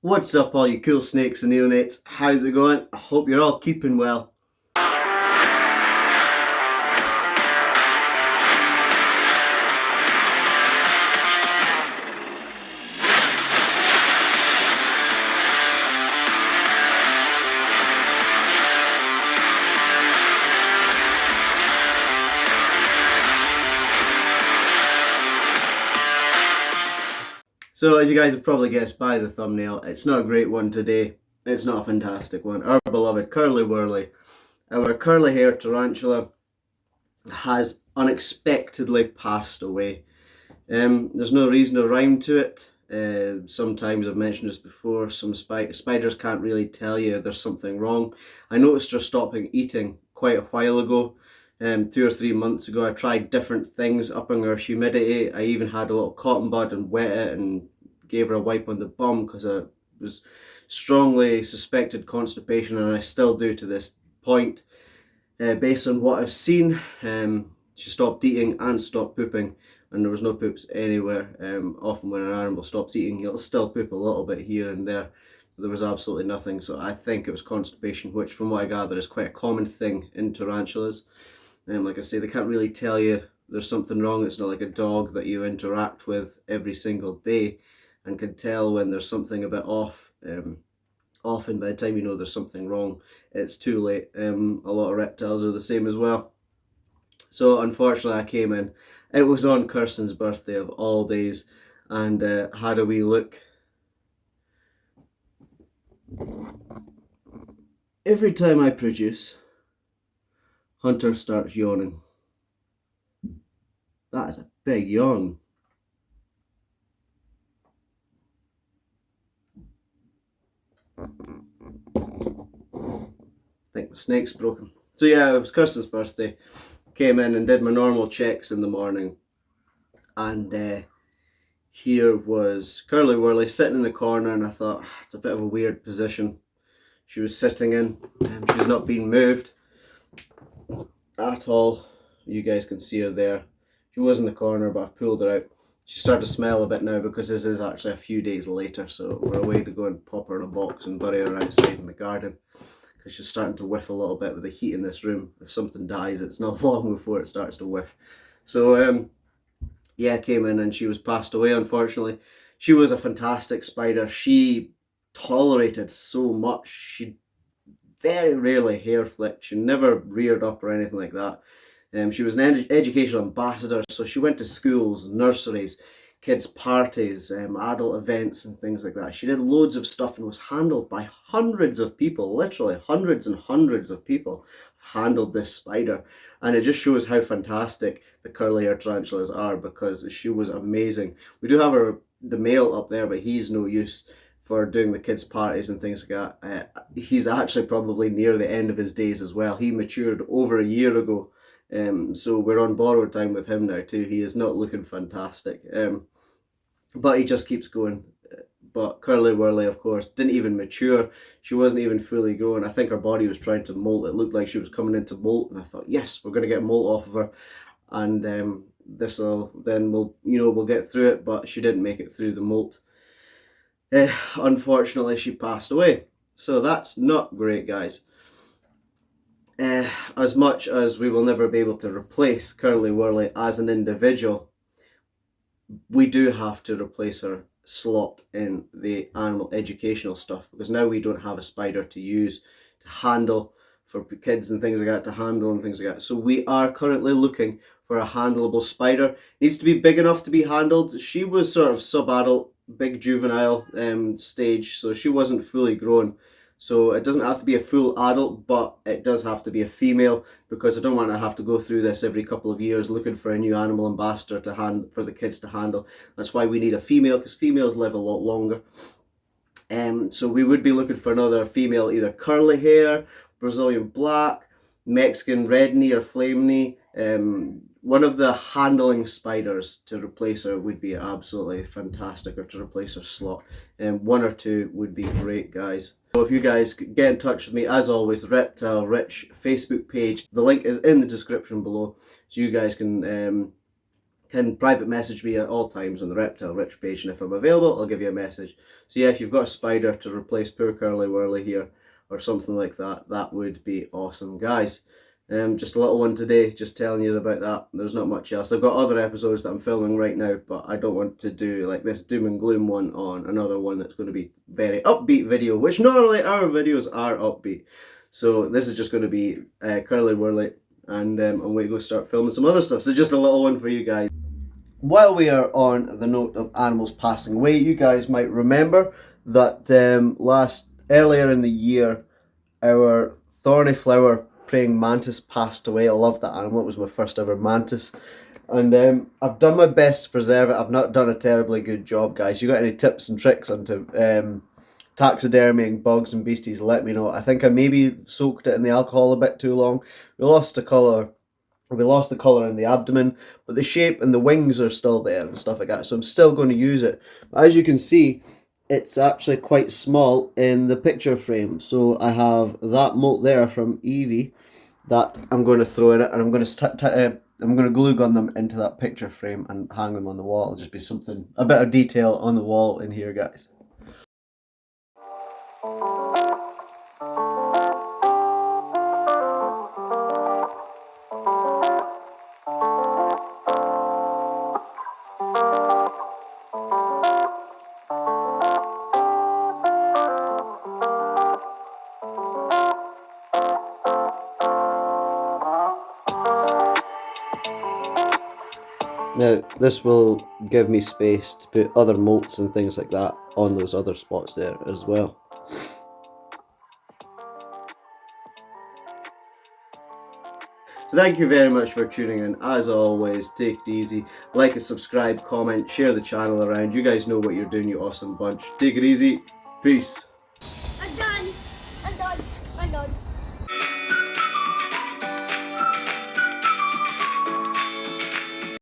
What's up all you cool snakes and neonates? How's it going? I hope you're all keeping well. So as you guys have probably guessed by the thumbnail, it's not a great one today. It's not a fantastic one. Our beloved curly wurly, our curly haired tarantula, has unexpectedly passed away. There's no reason or rhyme to it. Sometimes I've mentioned this before, some spiders can't really tell you there's something wrong. I noticed her stopping eating quite a while ago. 2 or 3 months ago, I tried different things, upping her humidity. I even had a little cotton bud and wet it and gave her a wipe on the bum because I was strongly suspected constipation, and I still do to this point. Based on what I've seen, she stopped eating and stopped pooping, and there was no poops anywhere. Often when an animal stops eating, it'll still poop a little bit here and there. There was absolutely nothing, so I think it was constipation, which from what I gather is quite a common thing in tarantulas. Like I say, they can't really tell you there's something wrong. It's not like a dog that you interact with every single day and can tell when there's something a bit off. Often by the time you know there's something wrong, it's too late. A lot of reptiles are the same as well. So unfortunately I came in. It was on Kirsten's birthday of all days, and had a wee look. Every time I produce, Hunter starts yawning. That is a big yawn. I think my snake's broken. So yeah, it was Kirsten's birthday. Came in and did my normal checks in the morning. And here was Curly Wurly sitting in the corner, and I thought, it's a bit of a weird position she was sitting in. She's not been moved at all. You guys can see her there. She was in the corner, but I've pulled her out. She started to smell a bit now because this is actually a few days later, so we're away to go and pop her in a box and bury her outside in the garden, because she's starting to whiff a little bit with the heat in this room. If something dies, it's not long before it starts to whiff. So yeah, came in and she was passed away, unfortunately. She was a fantastic spider. She tolerated so much. She very rarely hair flicked. She never reared up or anything like that. She was an educational ambassador, so she went to schools, nurseries, kids' parties, adult events and things like that. She did loads of stuff and was handled by hundreds of people, literally hundreds and hundreds of people handled this spider. And it just shows how fantastic the curly hair tarantulas are, because she was amazing. We do have the male up there, but he's no use for doing the kids' parties and things like that. He's actually probably near the end of his days as well. He matured over a year ago. So we're on borrowed time with him now too. He is not looking fantastic, but he just keeps going. But Curly Wurly, of course, didn't even mature. She wasn't even fully grown. I think her body was trying to molt. It looked like she was coming into molt, and I thought, yes, we're going to get molt off of her, and we'll get through it. But she didn't make it through the molt. Unfortunately, she passed away. So that's not great, guys. As much as we will never be able to replace Curly Wurly as an individual, we do have to replace her slot in the animal educational stuff, because now we don't have a spider to use to handle for kids and things like that, to handle and things like that. So we are currently looking for a handleable spider. Needs to be big enough to be handled. She was sort of sub-adult, big juvenile stage, so she wasn't fully grown. So it doesn't have to be a full adult, but it does have to be a female, because I don't want to have to go through this every couple of years looking for a new animal ambassador for the kids to handle. That's why we need a female, because females live a lot longer. So we would be looking for another female, either curly hair, Brazilian black, Mexican red knee or flame knee. One of the handling spiders to replace her would be absolutely fantastic, or to replace her slot. One or two would be great, guys. So if you guys get in touch with me, as always, Reptile Rich Facebook page, the link is in the description below, so you guys can can private message me at all times on the Reptile Rich page, and if I'm available, I'll give you a message. So yeah, if you've got a spider to replace poor Curly Wurly here, or something like that, that would be awesome, guys. Just a little one today, just telling you about that. There's not much else. I've got other episodes that I'm filming right now, but I don't want to do like this doom and gloom one on another one that's going to be very upbeat video, which normally our videos are upbeat. So this is just going to be Curly Wurly, and I'm going to go start filming some other stuff. So just a little one for you guys. While we are on the note of animals passing away, you guys might remember that earlier in the year, our thorny flower praying mantis passed away. I love that animal. It was my first ever mantis. And I've done my best to preserve it. I've not done a terribly good job, guys. You got any tips and tricks onto taxidermying bugs and beasties, let me know. I think I maybe soaked it in the alcohol a bit too long. We lost the colour in the abdomen, but the shape and the wings are still there and stuff like that, so I'm still going to use it. But as you can see, it's actually quite small in the picture frame. So I have that molt there from Weve that I'm going to throw in it, and I'm going to glue gun them into that picture frame and hang them on the wall. It'll just be something, a bit of detail on the wall in here, guys. Now, this will give me space to put other molts and things like that on those other spots there as well. So thank you very much for tuning in. As always, take it easy. Like and subscribe, comment, share the channel around. You guys know what you're doing, you awesome bunch. Take it easy. Peace. I'm done. I'm done. I'm done.